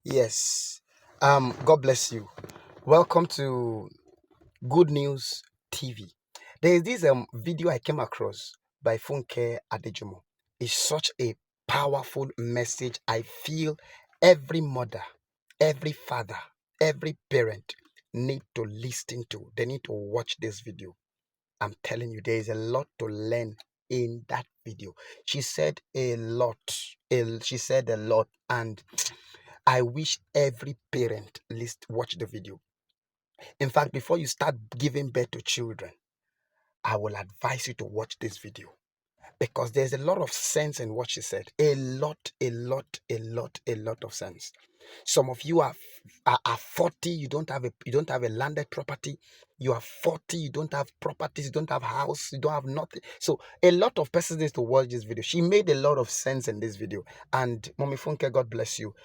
Yes. God bless you. Welcome to Good News TV. There is this video I came across by Funke Adejumo. It's such a powerful message. I feel every mother, every father, every parent need to listen to. They need to watch this video. I'm telling you, there is a lot to learn in that video. She said a lot. She said a lot, and I wish every parent watch the video. In fact, before you start giving birth to children, I will advise you to watch this video because there's a lot of sense in what she said. A lot of sense. Some of you are 40, you don't have a landed property. You are 40, you don't have properties, you don't have house, you don't have nothing. So a lot of persons need to watch this video. She made a lot of sense in this video. And Mommy Funke, God bless you.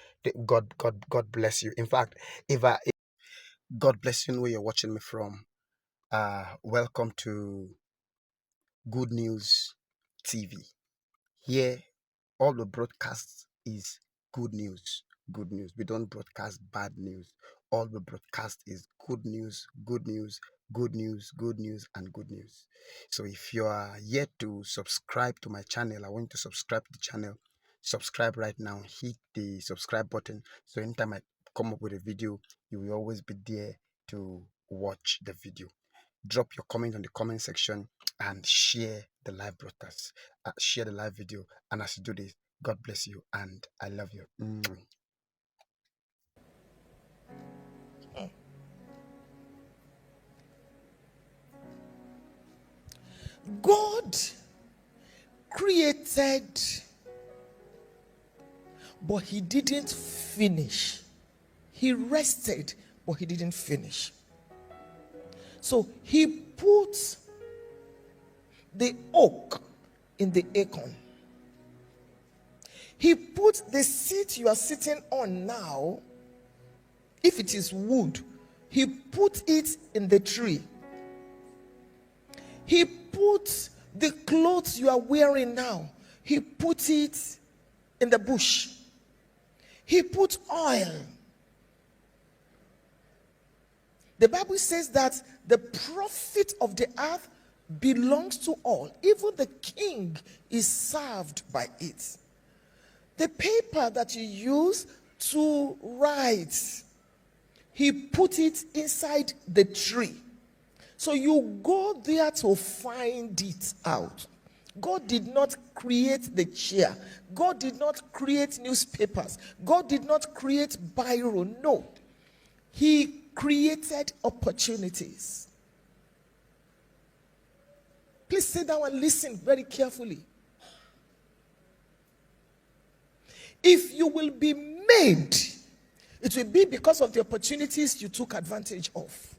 God bless you. In fact, if God bless you where you're watching me from. Welcome to Good News TV. Here, all the broadcasts is good news. Good news. We don't broadcast bad news. All the broadcast is good news, good news, good news, good news, and good news. So if you are yet to subscribe to my channel, I want you to subscribe to the channel. Subscribe right now. Hit the subscribe button. So anytime I come up with a video, you will always be there to watch the video. Drop your comment on the comment section and share the live broadcast, share the live video. And as you do this, God bless you and I love you. God created, but he didn't finish. He rested, but he didn't finish. So he put the oak in the acorn. He put the seat you are sitting on now, if it is wood, he put it in the tree. He put the clothes you are wearing now, he put it in the bush. He put oil. The Bible says that the profit of the earth belongs to all. Even the king is served by it. The paper that you use to write, he put it inside the tree. So you go there to find it out. God did not create the chair. God did not create newspapers. God did not create biro. No. He created opportunities. Please sit down and listen very carefully. If you will be made, it will be because of the opportunities you took advantage of.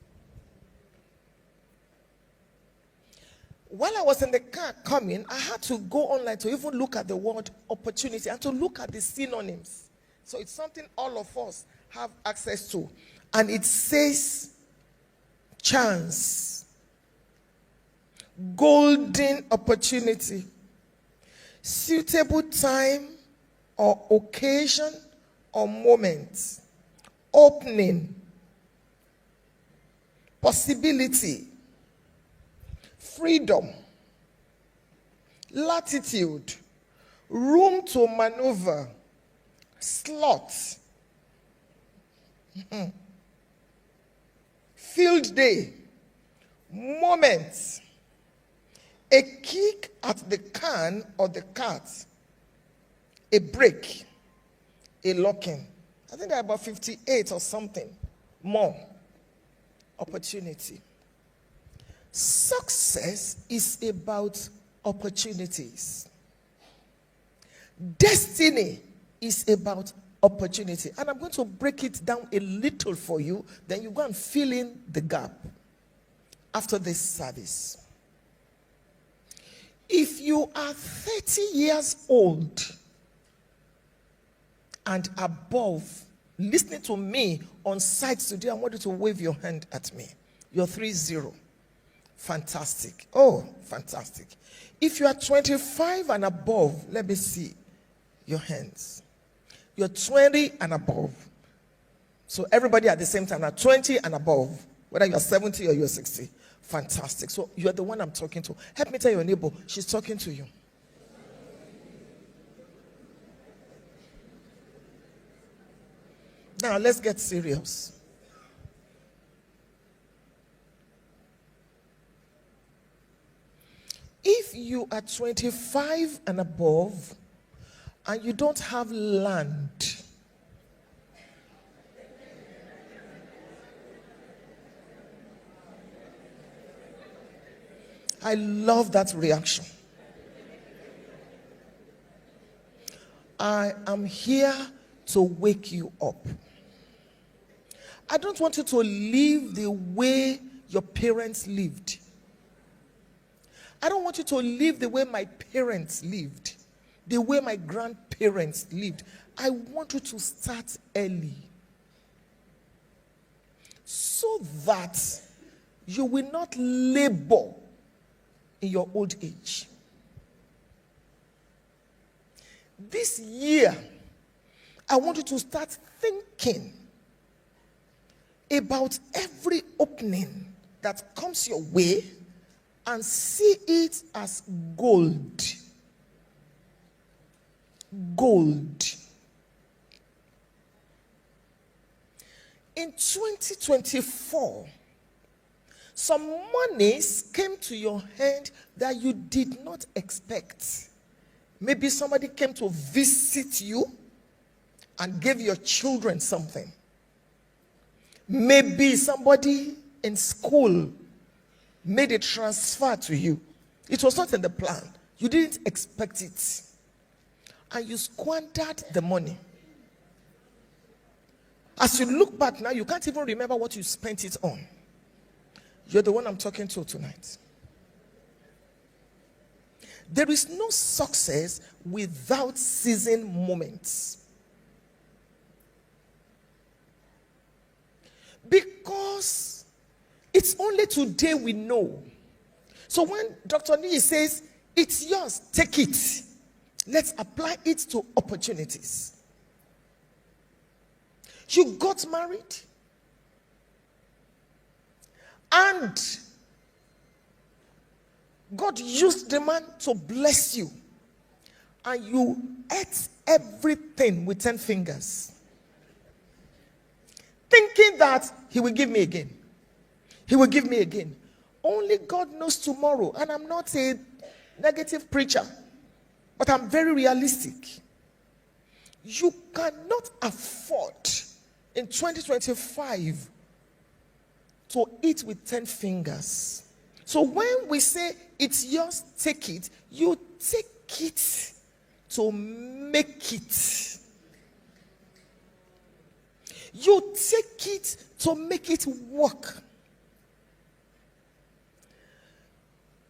While I was in the car coming, I had to go online to even look at the word opportunity and to look at the synonyms. So it's something all of us have access to. And it says chance, golden opportunity, suitable time or occasion or moment, opening, possibility, freedom, latitude, room to maneuver, slot, field day, moment, a kick at the can or the cart, a break, a locking. I think there are about 58 or something more. Opportunity. Success is about opportunities. Destiny is about opportunity. And I'm going to break it down a little for you. Then you go and fill in the gap after this service. If you are 30 years old and above, listening to me on site today, I want you to wave your hand at me. You're 30. Fantastic. Oh, fantastic. If you are 25 and above, let me see your hands. You're 20 and above. So everybody at the same time, now 20 and above, whether you're 70 or you're 60. Fantastic. So you're the one I'm talking to. Help me tell your neighbor, she's talking to you. Now let's get serious. If you are 25 and above and you don't have land, I love that reaction. I am here to wake you up. I don't want you to live the way your parents lived. I don't want you to live the way my parents lived, the way my grandparents lived. I want you to start early so that you will not labor in your old age. This year, I want you to start thinking about every opening that comes your way and see it as gold. Gold. In 2024, some monies came to your hand that you did not expect. Maybe somebody came to visit you and gave your children something. Maybe somebody in school made a transfer to you. It was not in the plan. You didn't expect it. And you squandered the money. As you look back now, you can't even remember what you spent it on. You're the one I'm talking to tonight. There is no success without season moments. Because it's only today we know. So when Dr. Nee says, it's yours, take it. Let's apply it to opportunities. You got married. And God used the man to bless you. And you ate everything with 10 fingers. Thinking that he will give me again. He will give me again. Only God knows tomorrow. And I'm not a negative preacher. But I'm very realistic. You cannot afford in 2025 to eat with 10 fingers. So when we say it's yours, take it, you take it to make it. You take it to make it work.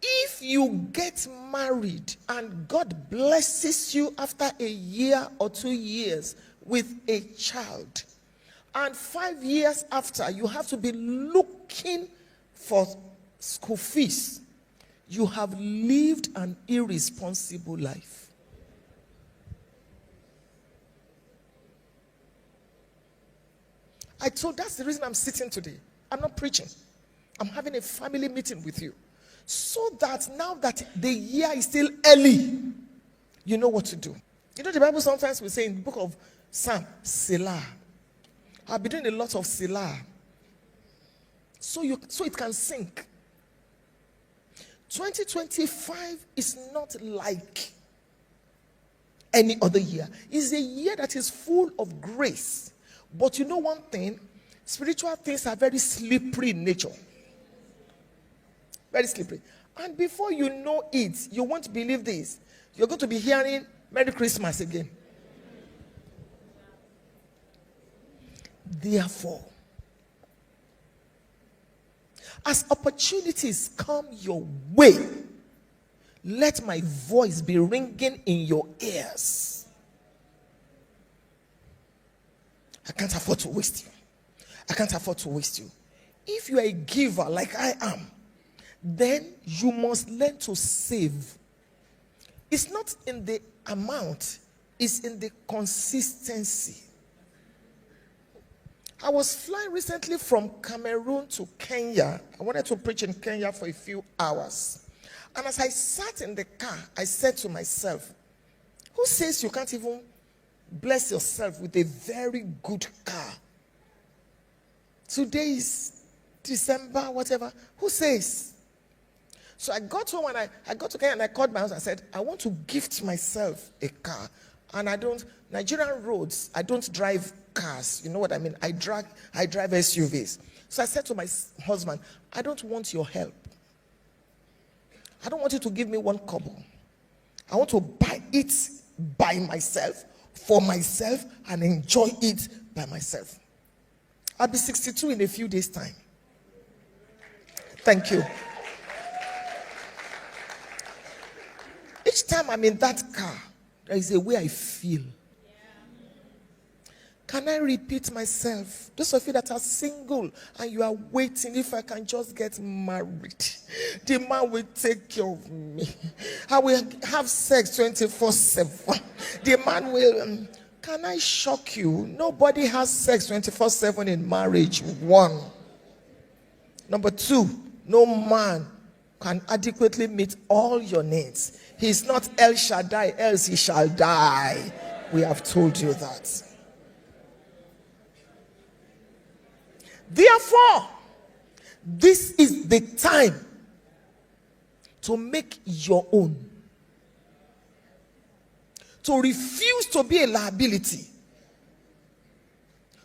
If you get married and God blesses you after a year or 2 years with a child, and 5 years after you have to be looking for school fees, you have lived an irresponsible life. That's the reason I'm sitting today. I'm not preaching. I'm having a family meeting with you. So that now that the year is still early, you know what to do. You know the Bible sometimes will say in the book of Psalm, Selah. I've been doing a lot of Selah. So it can sink. 2025 is not like any other year. It's a year that is full of grace. But you know one thing? Spiritual things are very slippery in nature. Very slippery. And before you know it, you won't believe this. You're going to be hearing Merry Christmas again. Therefore, as opportunities come your way, let my voice be ringing in your ears. I can't afford to waste you. I can't afford to waste you. If you are a giver like I am, then you must learn to save. It's not in the amount, it's in the consistency. I was flying recently from Cameroon to Kenya. I wanted to preach in Kenya for a few hours. And as I sat in the car, I said to myself, who says you can't even bless yourself with a very good car? Today is December, whatever. Who says? So I got home and I got to Kenya and I called my house. I said, I want to gift myself a car. And Nigerian roads, I don't drive cars. You know what I mean? I drive SUVs. So I said to my husband, I don't want your help. I don't want you to give me one kobo. I want to buy it by myself, for myself, and enjoy it by myself. I'll be 62 in a few days' time. Thank you. Each time I'm in that car, there is a way I feel. Can I repeat myself? Those of you that are single and you are waiting, if I can just get married, the man will take care of me. I will have sex 24/7. The man will. Can I shock you? Nobody has sex 24/7 in marriage. 1. Number 2, no man can adequately meet all your needs. He's not El Shaddai, else he shall die. We have told you that. Therefore, this is the time to make your own. To refuse to be a liability.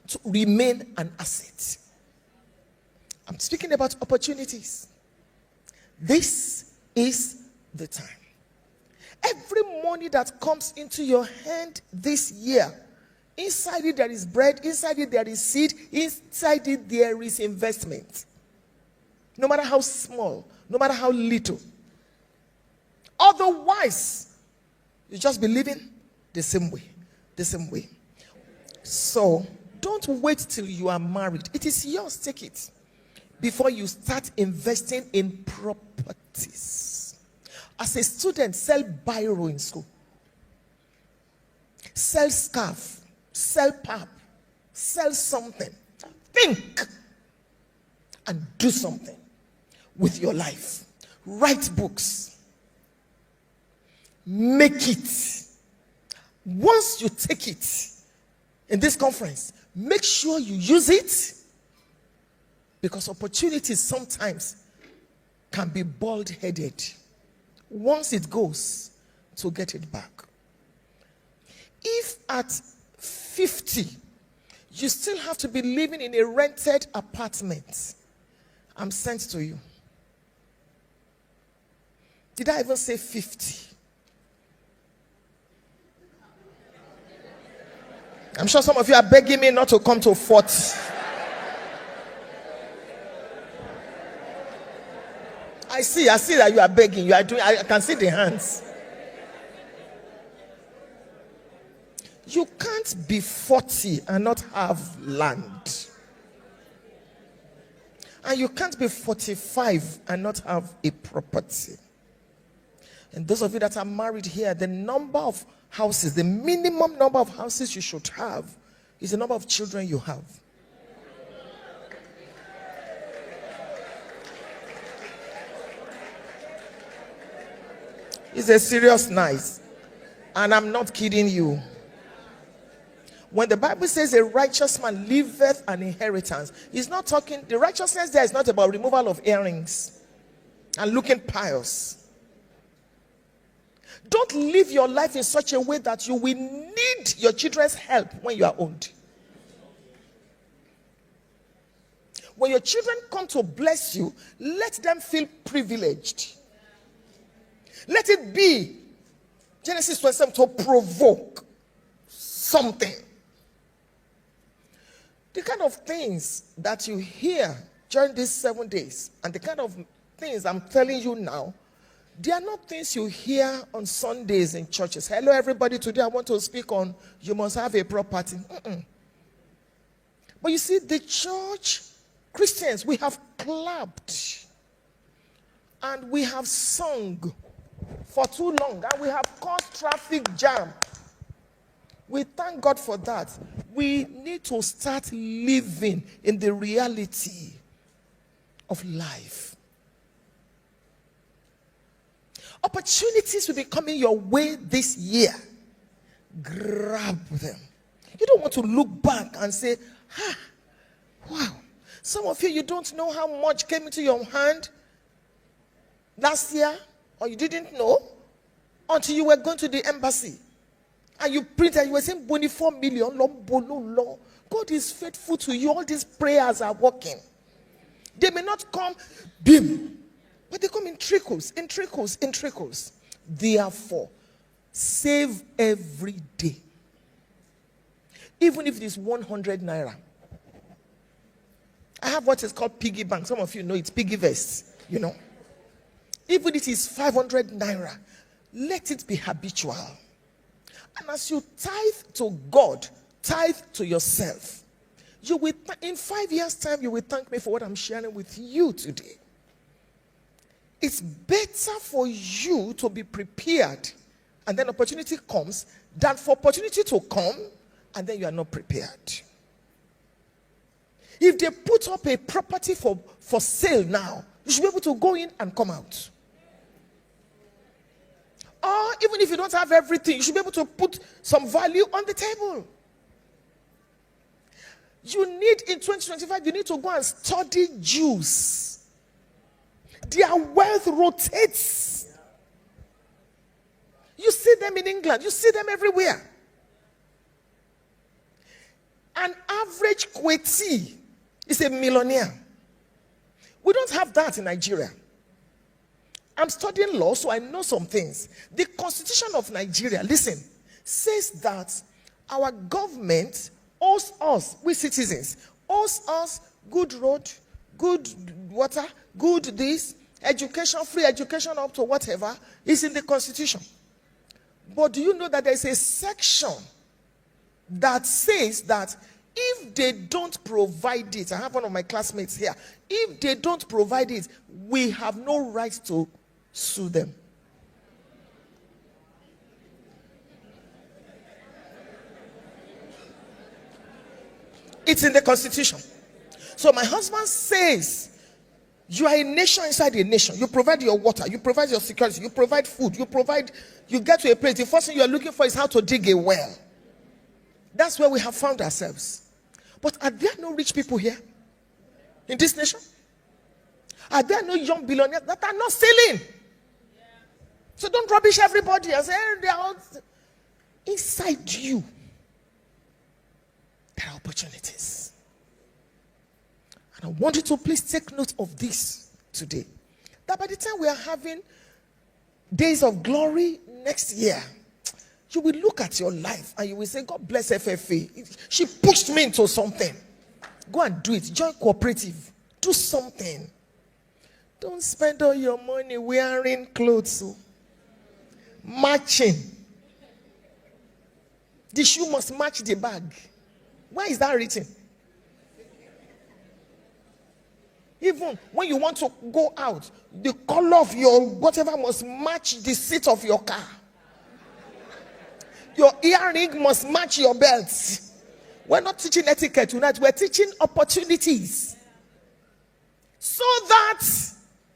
To remain an asset. I'm speaking about opportunities. This is the time. Every money that comes into your hand this year, inside it there is bread, inside it there is seed, inside it there is investment. No matter how small, no matter how little. Otherwise, you just be living the same way. So, don't wait till you are married. It is yours, take it. Before you start investing in properties. As a student, sell biro in school. Sell scarf. Sell pap. Sell something. Think. And do something with your life. Write books. Make it. Once you take it in this conference, make sure you use it. Because opportunities sometimes can be bald-headed. Once it goes, to get it back. If at 50, you still have to be living in a rented apartment, I'm sent to you. Did I even say 50? I'm sure some of you are begging me not to come to 40. I see that you are begging. You are doing. I can see the hands. You can't be 40 and not have land. And you can't be 45 and not have a property. And those of you that are married here, the number of houses, the minimum number of houses you should have is the number of children you have. It's a serious night. And I'm not kidding you. When the Bible says a righteous man leaveth an inheritance, he's not talking, the righteousness there is not about removal of earrings and looking pious. Don't live your life in such a way that you will need your children's help when you are old. When your children come to bless you, let them feel privileged. Let it be Genesis 27 to provoke something. The kind of things that you hear during these 7 days and the kind of things I'm telling you now, they are not things you hear on Sundays in churches. Hello everybody, today I want to speak on you must have a property. But you see, the church, Christians, we have clapped and we have sung for too long and we have caused traffic jam. We thank God for that. We need to start living in the reality of life. Opportunities will be coming your way this year. Grab them. You don't want to look back and say, wow. Some of you don't know how much came into your hand last year, or you didn't know until you were going to the embassy. And you printed, you were saying, 24 million, law. God is faithful to you. All these prayers are working. They may not come, bim, but they come in trickles, in trickles, in trickles. Therefore, save every day. Even if it is 100 naira. I have what is called piggy bank. Some of you know it's piggy vest, you know. Even if it is 500 naira, let it be habitual. And as you tithe to God, tithe to yourself. You will in 5 years' time, you will thank me for what I'm sharing with you today. It's better for you to be prepared and then opportunity comes than for opportunity to come and then you are not prepared. If they put up a property for sale now, you should be able to go in and come out. Or even if you don't have everything, you should be able to put some value on the table. You need, in 2025, you need to go and study Jews. Their wealth rotates. You see them in England. You see them everywhere. An average Kweti is a millionaire. We don't have that in Nigeria. I'm studying law, so I know some things. The Constitution of Nigeria, listen, says that our government owes us, we citizens, owes us good road, good water, good this, education, free education up to whatever is in the Constitution. But do you know that there's a section that says that if they don't provide it, I have one of my classmates here, if they don't provide it, we have no right to sue them. It's in the Constitution. So my husband says, you are a nation inside a nation. You provide your water, you provide your security, you provide food, you get to a place. The first thing you are looking for is how to dig a well. That's where we have found ourselves. But are there no rich people here in this nation? Are there no young billionaires that are not stealing? So don't rubbish everybody and say, they are all inside you. There are opportunities. And I want you to please take note of this today. That by the time we are having days of glory next year, you will look at your life and you will say, God bless FFA. She pushed me into something. Go and do it. Join cooperative. Do something. Don't spend all your money wearing clothes. Matching. The shoe must match the bag. Where is that written? Even when you want to go out, the color of your whatever must match the seat of your car. Your earring must match your belt. We're not teaching etiquette tonight. We're teaching opportunities. So that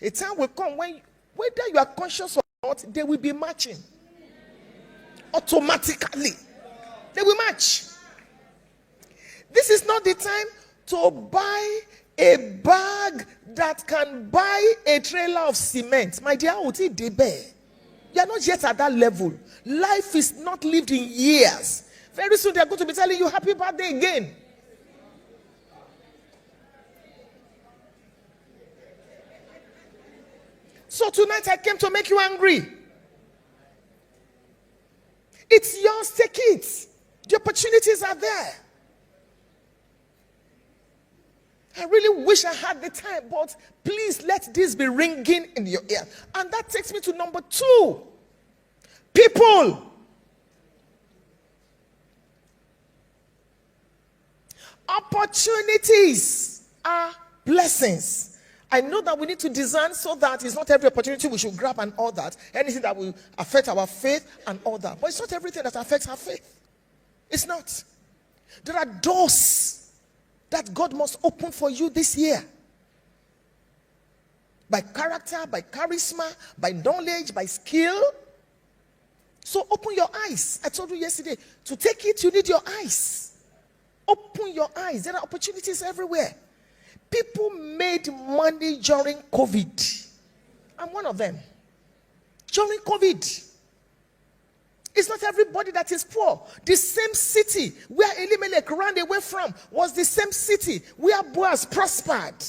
a time will come when, whether you are conscious or not, they will be matching. Automatically. They will match. This is not the time to buy a bag that can buy a trailer of cement. My dear, you are not yet at that level. Life is not lived in years. Very soon they are going to be telling you happy birthday again. So tonight I came to make you angry. It's yours, take it. The opportunities are there. I really wish I had the time, but please let this be ringing in your ear. And that takes me to number 2. People. Opportunities are blessings. I know that we need to discern so that it's not every opportunity we should grab and all that. Anything that will affect our faith and all that. But it's not everything that affects our faith. It's not. There are doors that God must open for you this year. By character, by charisma, by knowledge, by skill. So open your eyes. I told you yesterday, to take it, you need your eyes. Open your eyes. There are opportunities everywhere. People made money during COVID. I'm one of them. During COVID. It's not everybody that is poor. The same city where Elimelech ran away from was the same city where Boaz prospered.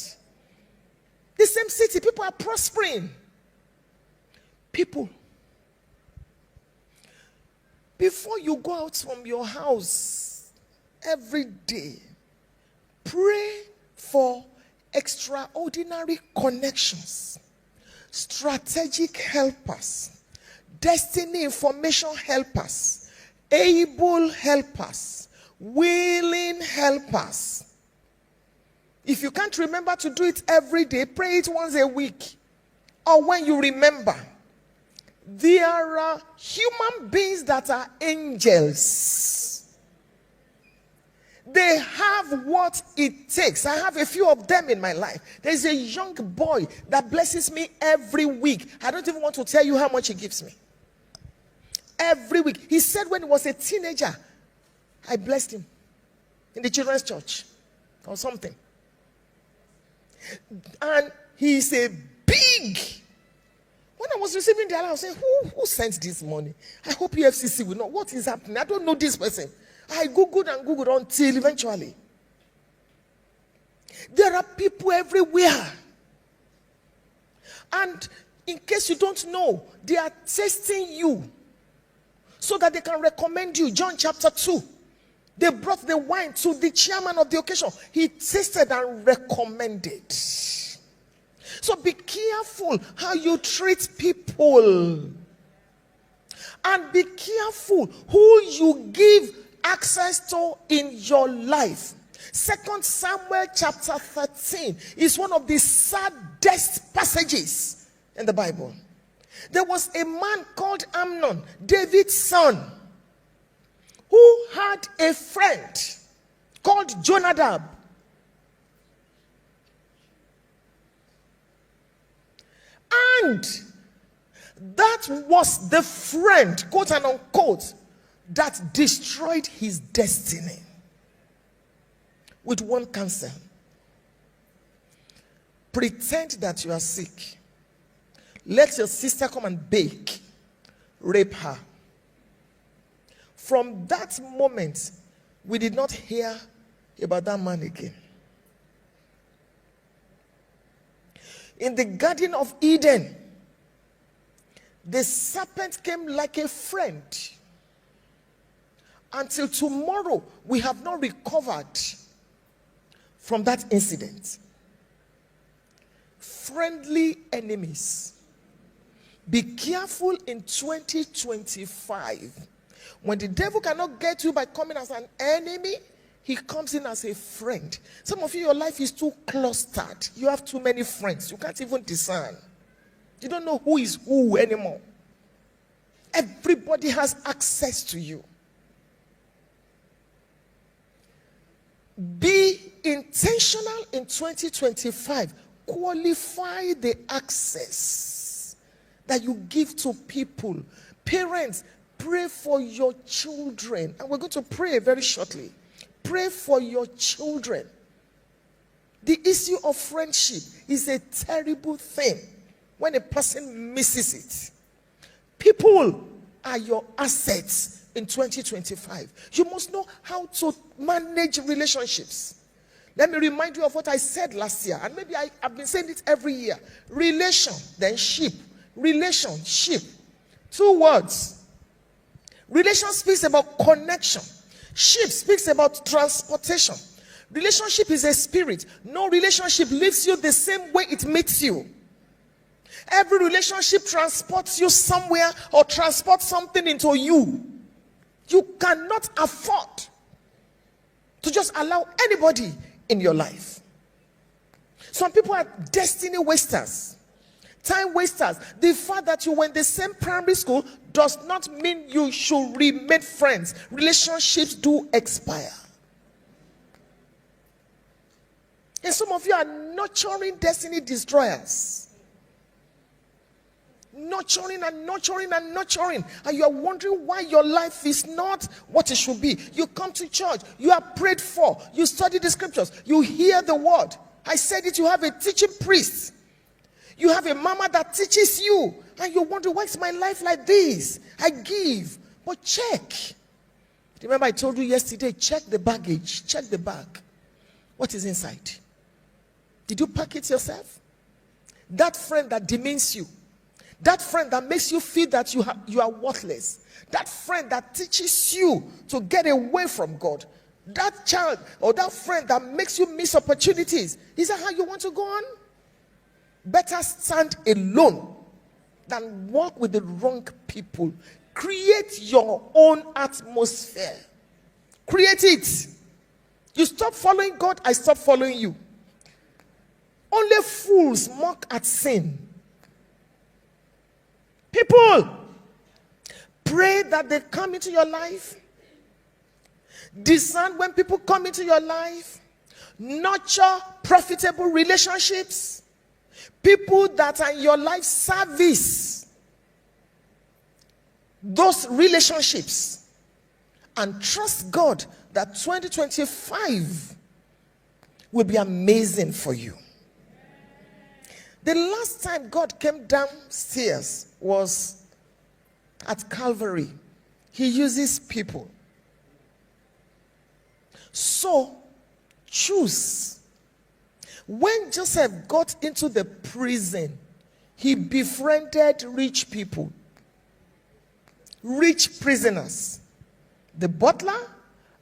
The same city, people are prospering. People, before you go out from your house every day, pray for extraordinary connections, strategic helpers, destiny information helpers, able helpers, willing helpers. If you can't remember to do it every day, pray it once a week. Or when you remember. There are human beings that are angels. They have what it takes. I have a few of them in my life. There's a young boy that blesses me every week. I don't even want to tell you how much he gives me. Every week. He said when he was a teenager, I blessed him in the children's church or something. And he's a big. When I was receiving the allowance, I said, who sent this money? I hope EFCC will know what is happening. I don't know this person. I Googled until eventually. There are people everywhere. And in case you don't know, they are testing you so that they can recommend you. John chapter 2. They brought the wine to the chairman of the occasion. He tasted and recommended. So be careful how you treat people. And be careful who you give access to in your life. 2 Samuel chapter 13 is one of the saddest passages in the Bible. There was a man called Amnon, David's son, who had a friend called Jonadab. And that was the friend, quote and unquote, that destroyed his destiny with one counsel. Pretend that you are sick. Let your sister come and bake. Rape her. From that moment, we did not hear about that man again. In the Garden of Eden, the serpent came like a friend. Until tomorrow, we have not recovered from that incident. Friendly enemies. Be careful in 2025. When the devil cannot get you by coming as an enemy, he comes in as a friend. Some of you, your life is too clustered. You have too many friends. You can't even discern. You don't know who is who anymore. Everybody has access to you. Be intentional in 2025. Qualify the access that you give to people. Parents, pray for your children. And we're going to pray very shortly. Pray for your children. The issue of friendship is a terrible thing when a person misses it. People are your assets in 2025. You must know how to manage relationships. Let me remind you of what I said last year, and maybe I've been saying it every year. Relation, then ship. Relationship. 2 words. Relation speaks about connection. Ship speaks about transportation. Relationship is a spirit. No relationship leaves you the same way it meets you. Every relationship transports you somewhere or transports something into you. You cannot afford to just allow anybody in your life. Some people are destiny wasters. time wasters. The fact that you were in the same primary school does not mean you should remain friends. Relationships do expire. And some of you are nurturing destiny destroyers. Nurturing and nurturing and nurturing. And you are wondering why your life is not what it should be. You come to church. You are prayed for. You study the scriptures. You hear the word. I said it. You have a teaching priest. You have a mama that teaches you. And you wonder, why is my life like this? I give. But check. Remember I told you yesterday, check the baggage. Check the bag. What is inside? Did you pack it yourself? That friend that demeans you. That friend that makes you feel that you are worthless. That friend that teaches you to get away from God. That child or that friend that makes you miss opportunities. Is that how you want to go on? Better stand alone than walk with the wrong people. Create your own atmosphere. Create it. You stop following God, I stop following you. Only fools mock at sin. People, pray that they come into your life. Discern when people come into your life. Nurture profitable relationships. People that are in your life service those relationships. And trust God that 2025 will be amazing for you. The last time God came downstairs was at Calvary. He uses people. So, choose. When Joseph got into the prison, he befriended rich people. Rich prisoners. The butler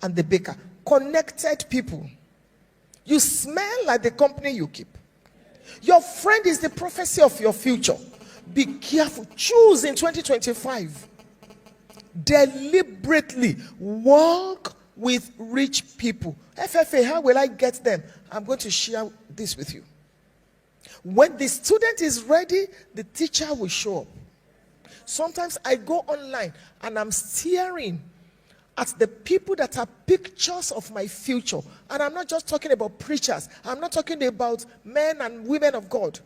and the baker. Connected people. You smell like the company you keep. Your friend is the prophecy of your future. Be careful. Choose in 2025. Deliberately walk with rich people. FFA, how will I get them? I'm going to share this with you. When the student is ready, the teacher will show up. Sometimes I go online and I'm staring at the people that are pictures of my future. And I'm not just talking about preachers. I'm not talking about men and women of God.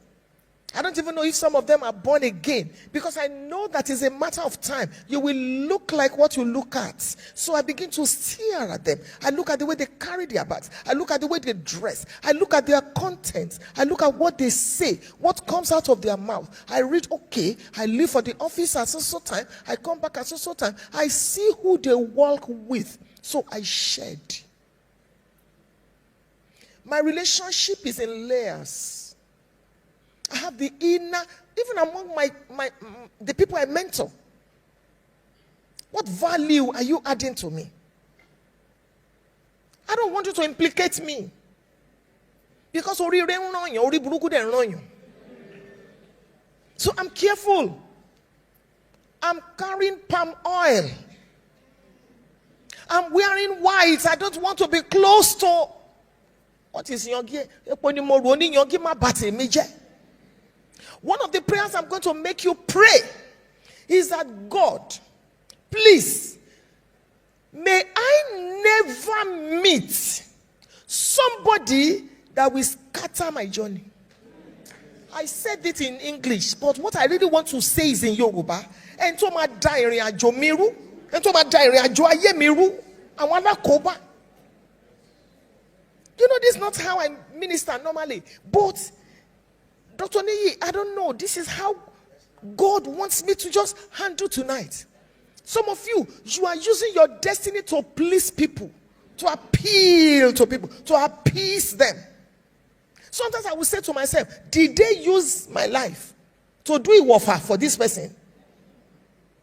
I don't even know if some of them are born again, because I know that is a matter of time. You will look like what you look at. So I begin to stare at them. I look at the way they carry their bags. I look at the way they dress. I look at their content. I look at what they say, what comes out of their mouth. I read, okay, I leave for the office at so time. I come back at so time. I see who they walk with. So I shed. My relationship is in layers. I have the inner, even among the people I mentor. What value are you adding to me? I don't want you to implicate me. Because so I'm careful. I'm carrying palm oil. I'm wearing white. I don't want to be close to. What is yogi? One of the prayers I'm going to make you pray is that God, please, may I never meet somebody that will scatter my journey. I said it in English, but what I really want to say is in Yoruba. And to my diary ajo miru, and to my diary ajo aye miru, and wala koba. You know, this is not how I minister normally, but Dr. Niyi, I don't know. This is how God wants me to just handle tonight. Some of you, you are using your destiny to please people, to appeal to people, to appease them. Sometimes I will say to myself, did they use my life to do a warfare for this person?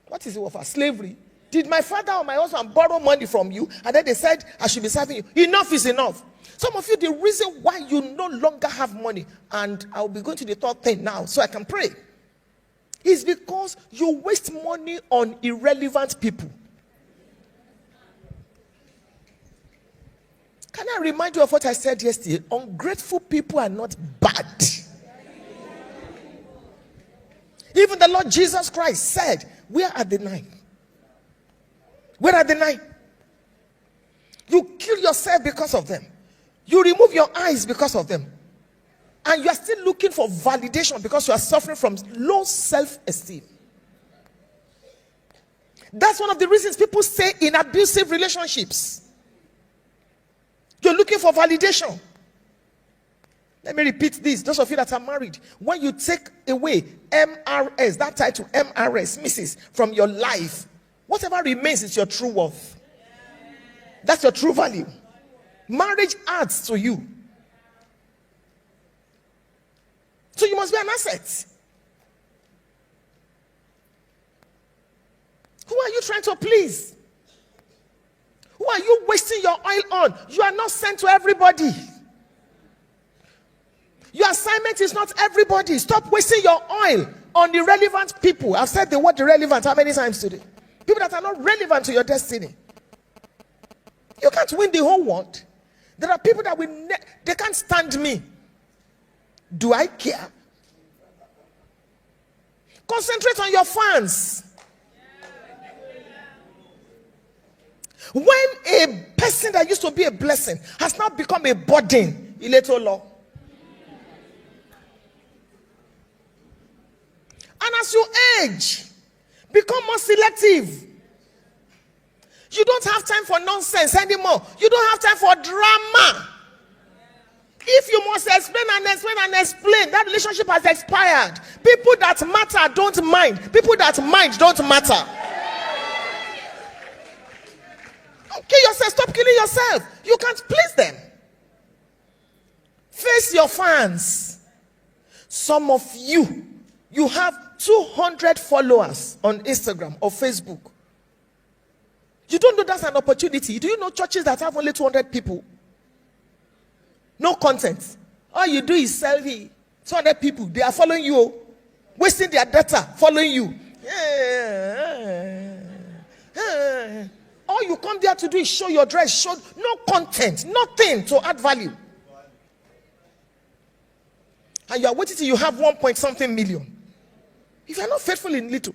What is a warfare? Slavery. Did my father or my husband borrow money from you and then they said, I should be serving you? Enough is enough. Some of you, the reason why you no longer have money, and I'll be going to the third thing now so I can pray, is because you waste money on irrelevant people. Can I remind you of what I said yesterday? Ungrateful people are not bad. Even the Lord Jesus Christ said, where are the 9? Where are the 9? You kill yourself because of them. You remove your eyes because of them. And you are still looking for validation because you are suffering from low self-esteem. That's one of the reasons people stay in abusive relationships. You're looking for validation. Let me repeat this. Those of you that are married, when you take away MRS, that title MRS, Mrs., from your life, whatever remains is your true worth. That's your true value. Marriage adds to you. So you must be an asset. Who are you trying to please? Who are you wasting your oil on? You are not sent to everybody. Your assignment is not everybody. Stop wasting your oil on irrelevant people. I've said the word irrelevant how many times today? People that are not relevant to your destiny. You can't win the whole world. There are people that they can't stand me. Do I care? Concentrate on your fans. When a person that used to be a blessing has now become a burden, law. And as you age, become more selective. You don't have time for nonsense anymore. You don't have time for drama. If you must explain and explain and explain, that relationship has expired. People that matter don't mind. People that mind don't matter. Don't kill yourself. Stop killing yourself. You can't please them. Face your fans. Some of you have 200 followers on Instagram or Facebook. You don't know that's an opportunity. Do you know churches that have only 200 people? No content. All you do is selfie. 200 people, they are following you, wasting their data, following you. All you come there to do is show your dress, show no content, nothing to add value. And you are waiting till you have 1 point something million. If you are not faithful in little,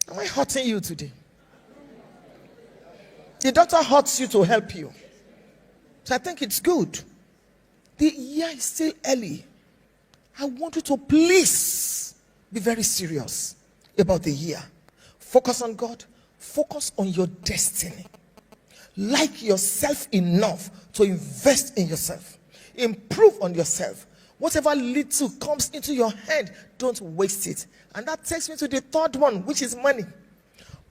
am I hurting you today? The doctor hurts you to help you. So I think it's good. The year is still early. I want you to please be very serious about the year. Focus on God. Focus on your destiny. Like yourself enough to invest in yourself. Improve on yourself. Whatever little comes into your hand, don't waste it. And that takes me to the third one, which is money.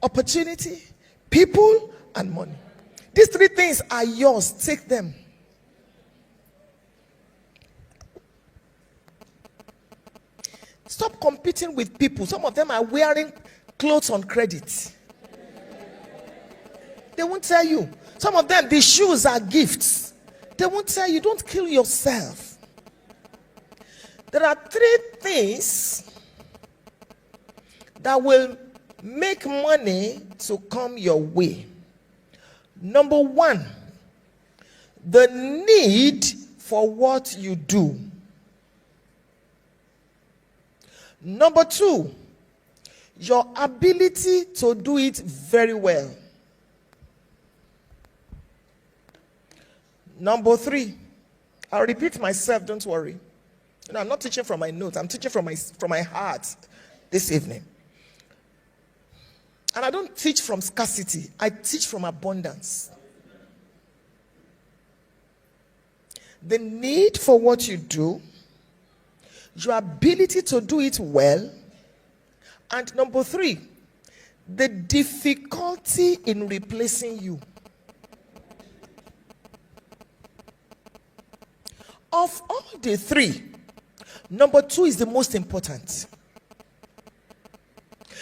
Opportunity, people, and money. These three things are yours. Take them. Stop competing with people. Some of them are wearing clothes on credit. They won't tell you. Some of them, the shoes are gifts. They won't tell you. Don't kill yourself. There are three things that will make money to come your way. Number one, the need for what you do. Number two, your ability to do it very well. Number three, I'll repeat myself, don't worry. You know, I'm not teaching from my notes, I'm teaching from my heart this evening. And I don't teach from scarcity, I teach from abundance. The need for what you do, your ability to do it well, and number three, the difficulty in replacing you. Of all the three, number two is the most important.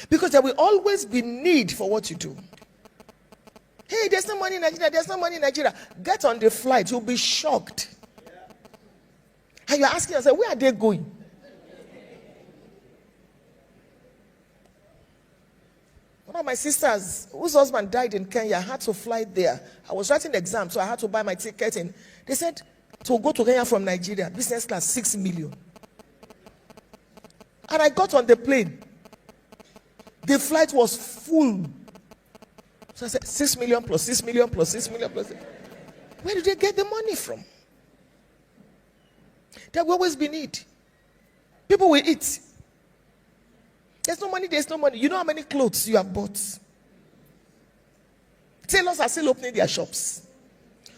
Because there will always be need for what you do. Hey, there's no money in Nigeria, there's no money in Nigeria. Get on the flight, you'll be shocked. And you're asking yourself, where are they going? One of my sisters, whose husband died in Kenya, had to fly there. I was writing the exam, so I had to buy my ticket. And they said, to go to Kenya from Nigeria, business class, 6 million. And I got on the plane. The flight was full. So I said, 6 million plus 6 million plus 6 million plus. Where did they get the money from? There will always be need. People will eat. There's no money, there's no money. You know how many clothes you have bought? Tailors are still opening their shops.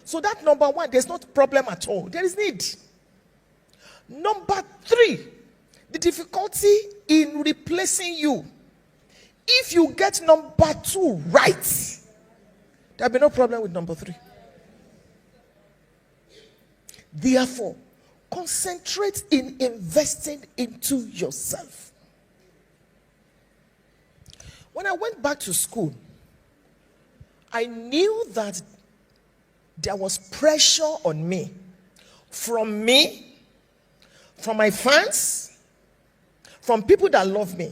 So that number one, there's not problem at all. There is need. Number three, the difficulty in replacing you. If you get number two right, there'll be no problem with number three. Therefore, concentrate in investing into yourself. When I went back to school, I knew that there was pressure on me, from my fans, from people that love me.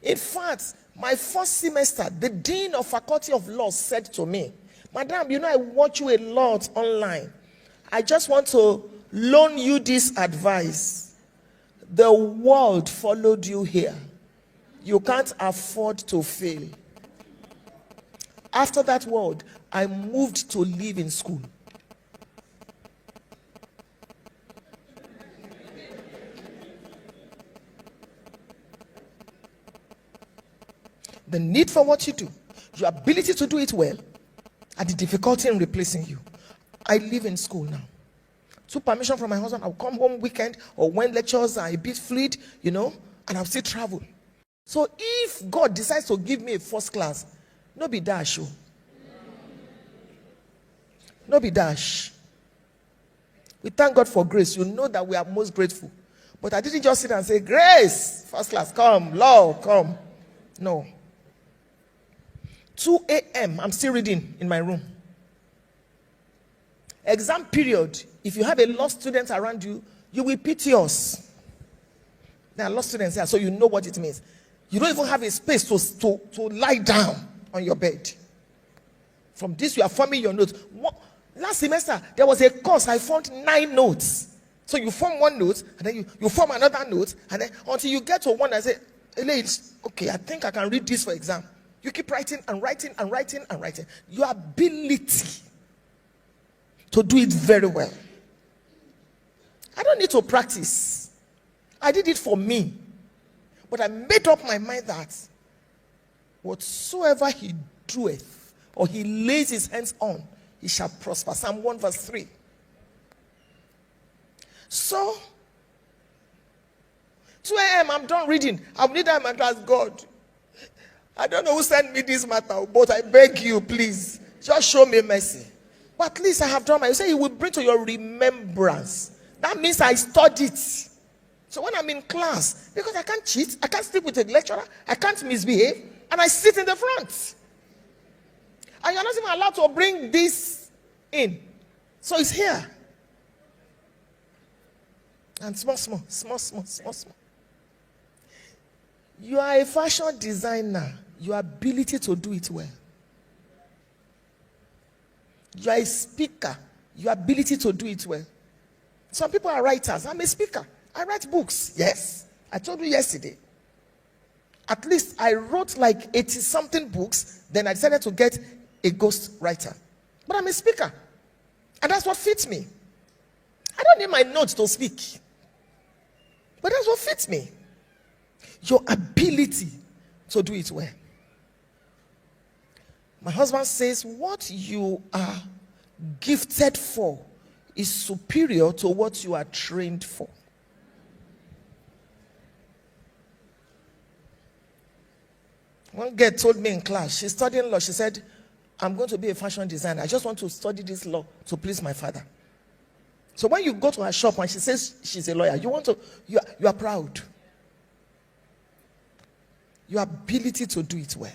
In fact, my first semester, the dean of Faculty of Law said to me, "Madam, you know I watch you a lot online. I just want to loan you this advice. The world followed you here. You can't afford to fail." After that word, I moved to live in school. The need for what you do, your ability to do it well, and the difficulty in replacing you. I live in school now. Took permission from my husband. I'll come home weekend or when lectures are a bit fluid, and I'll still travel. So if God decides to give me a first class, no be dash. No be dash. We thank God for grace. You know that we are most grateful. But I didn't just sit and say, "Grace, first class, come, law, come." No. 2 a.m., I'm still reading in my room. Exam period, if you have a law student around you, you will pity us. There are law students here, so you know what it means. You don't even have a space to lie down on your bed. From this, you are forming your notes. Last semester, there was a course, I found 9 notes. So you form one note, and then you form another note, and then until you get to one, I say, "Okay, I think I can read this for exam." You keep writing and writing and writing and writing. Your ability to do it very well. I don't need to practice. I did it for me. But I made up my mind that whatsoever he doeth or he lays his hands on, he shall prosper. Psalm 1 verse 3. So, 2 a.m. I'm done reading. I'll need time and ask God, I don't know who sent me this matter, but I beg you, please, just show me mercy. But at least I have done my. You say he will bring to your remembrance. That means I studied. So when I'm in class, because I can't cheat, I can't sleep with a lecturer, I can't misbehave, and I sit in the front. And you're not even allowed to bring this in. So it's here. And small. You are a fashion designer. Your ability to do it well. You are a speaker. Your ability to do it well. Some people are writers. I'm a speaker. I write books. Yes. I told you yesterday. At least I wrote like 80-something books. Then I decided to get a ghost writer. But I'm a speaker. And that's what fits me. I don't need my notes to speak. But that's what fits me. Your ability to do it well. My husband says what you are gifted for is superior to what you are trained for. One girl told me in class, she's studying law. She said, "I'm going to be a fashion designer. I just want to study this law to please my father." So when you go to her shop and she says she's a lawyer, you are proud. Your ability to do it well.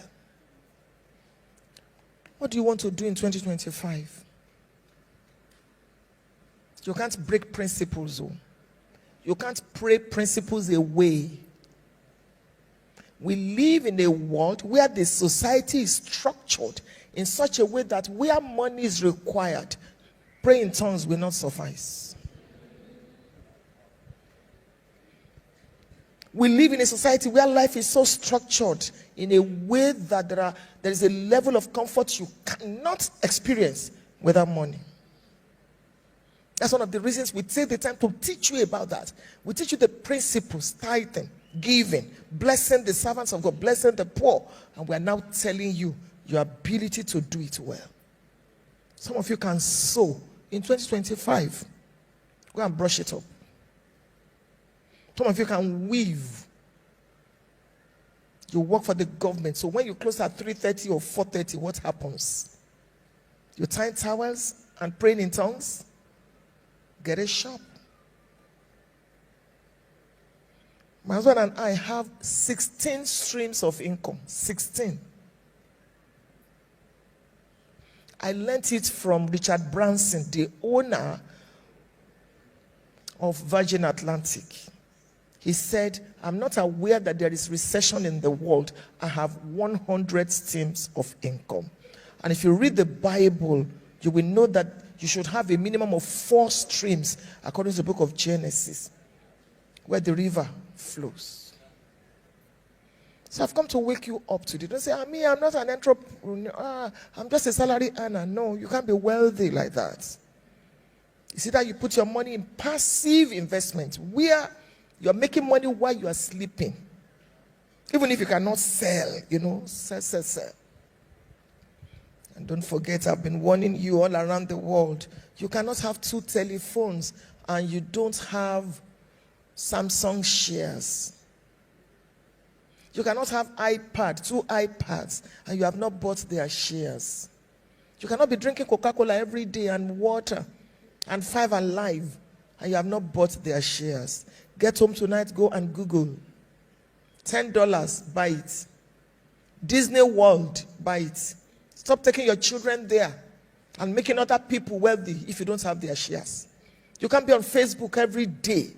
What do you want to do in 2025? You can't break principles. You can't pray principles away. We live in a world where the society is structured in such a way that where money is required, praying in tongues will not suffice. We live in a society where life is so structured in a way that there is a level of comfort you cannot experience without money. That's one of the reasons we take the time to teach you about that. We teach you the principles: tithing, giving, blessing the servants of God, blessing the poor. And we are now telling you your ability to do it well. Some of you can sow in 2025. Go and brush it up. Some of you can weave. You work for the government. So when you close at 3:30 or 4:30, what happens? You tie towels and praying in tongues? Get a shop. My husband and I have 16 streams of income. 16. I learned it from Richard Branson, the owner of Virgin Atlantic. He said, I'm not aware that there is recession in the world. I have 100 streams of income. And if you read the Bible, you will know that you should have a minimum of 4 streams, according to the book of Genesis, where the river flows. So I've come to wake you up today. Don't say, I'm not an entrepreneur. I'm just a salary earner. No, you can't be wealthy like that. You see that you put your money in passive investment, where you're making money while you are sleeping. Even if you cannot sell, sell. And don't forget, I've been warning you all around the world. You cannot have 2 telephones and you don't have Samsung shares. You cannot have 2 iPads, and you have not bought their shares. You cannot be drinking Coca-Cola every day and water and 5 Alive, and you have not bought their shares. Get home tonight, go and Google. $10, buy it. Disney World, buy it. Stop taking your children there and making other people wealthy if you don't have their shares. You can't be on Facebook every day.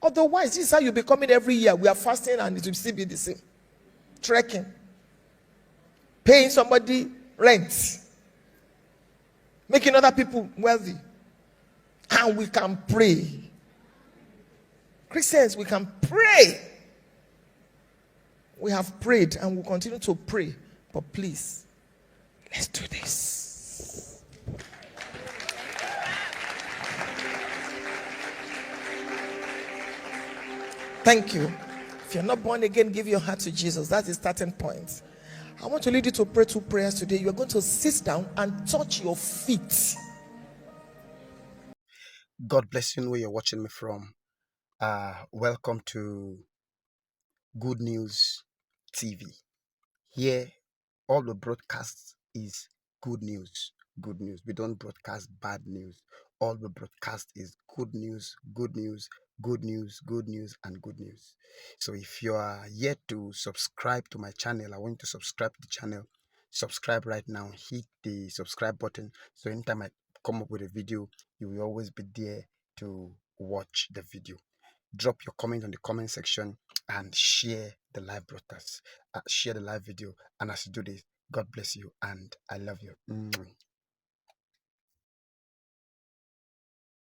Otherwise, this is how you be coming every year. We are fasting and it will still be the same. Trekking. Paying somebody rent. Making other people wealthy. And we can pray. Christians, we can pray. We have prayed and will continue to pray. But please, let's do this. Thank you. If you're not born again, give your heart to Jesus. That's the starting point. I want to lead you to pray 2 prayers today. You are going to sit down and touch your feet. God bless you where you're watching me from. Welcome to Good News TV. Here, all the broadcasts is good news. Good news. We don't broadcast bad news. All the broadcast is good news, good news, good news, good news, and good news. So if you are yet to subscribe to my channel, I want you to subscribe to the channel. Subscribe right now. Hit the subscribe button. So anytime I come up with a video, you will always be there to watch the video. Drop your comment on the comment section and share the live broadcast. Share the live video. And as you do this, God bless you and I love you.